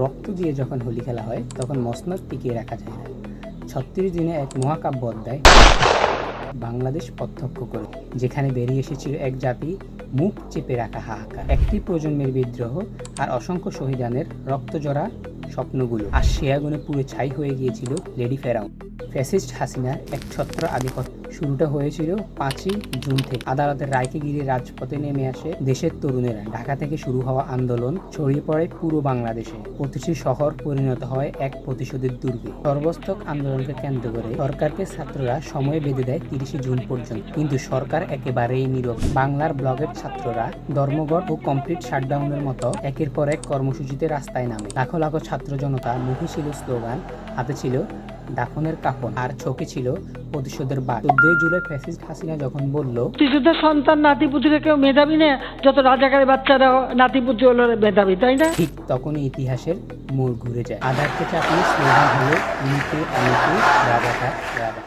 রক্ত দিয়ে যখন হোলি খেলা হয় তখন মসনদ টিকিয়ে রাখা যায় না। ৩৬ দিনে এক মহাকাব্য অধ্যায় বাংলাদেশ প্রত্যক্ষ করে, যেখানে বেরিয়ে এসেছিল এক জাতি মুখ চেপে রাখা হাহাকার, একটি প্রজন্মের বিদ্রোহ আর অসংখ্য শহীদানের রক্তজরা স্বপ্নগুলো। আর সে আগুনে পুরো ছাই হয়ে গিয়েছিল লেডি ফেরাউন, ফ্যাসিস্ট হাসিনার এক ছত্র আধিপত্য। শুরুটা হয়েছিল ৫ই জুন থেকে। আদালতের রায়কে ঘিরে রাজপথে নেমে আসে দেশের তরুণেরা। ঢাকা থেকে শুরু হওয়া আন্দোলন ছড়িয়ে পড়ে পুরো বাংলাদেশে। প্রতিটি শহর পরিণত হয় এক প্রতিশোধের দুর্গে। সর্বস্তক আন্দোলনকে কেন্দ্র করে সরকারকে ছাত্ররা সময় বেঁধে দেয় ৩০ জুন পর্যন্ত, কিন্তু সরকার একেবারেই নীরব। বাংলার ব্লগের ছাত্ররা ধর্মঘট ও কমপ্লিট শাটডাউনের মতো একের পর এক কর্মসূচিতে রাস্তায় নামে। লাখো লাখো ছাত্র জনতা, মুখে ছিল স্লোগান, হাতে ছিল দাফনের কাফন, আর চোখে ছিল প্রতিশোধের বাঘ। ১৪ জুলাই ফ্যাসিস্ট হাসিনা যখন বলল মুক্তিযোদ্ধার সন্তান নাতিপুতিরা কেউ মেধাবী না, যত রাজাকারের বাচ্চারা নাতিপুতি হলো মেধাবী, তাই না? ঠিক তখনই ইতিহাসের মোড় ঘুরে যায়। আধারকে চাপিয়ে স্লোগান হলো ইউকে রাজাকার রাজা।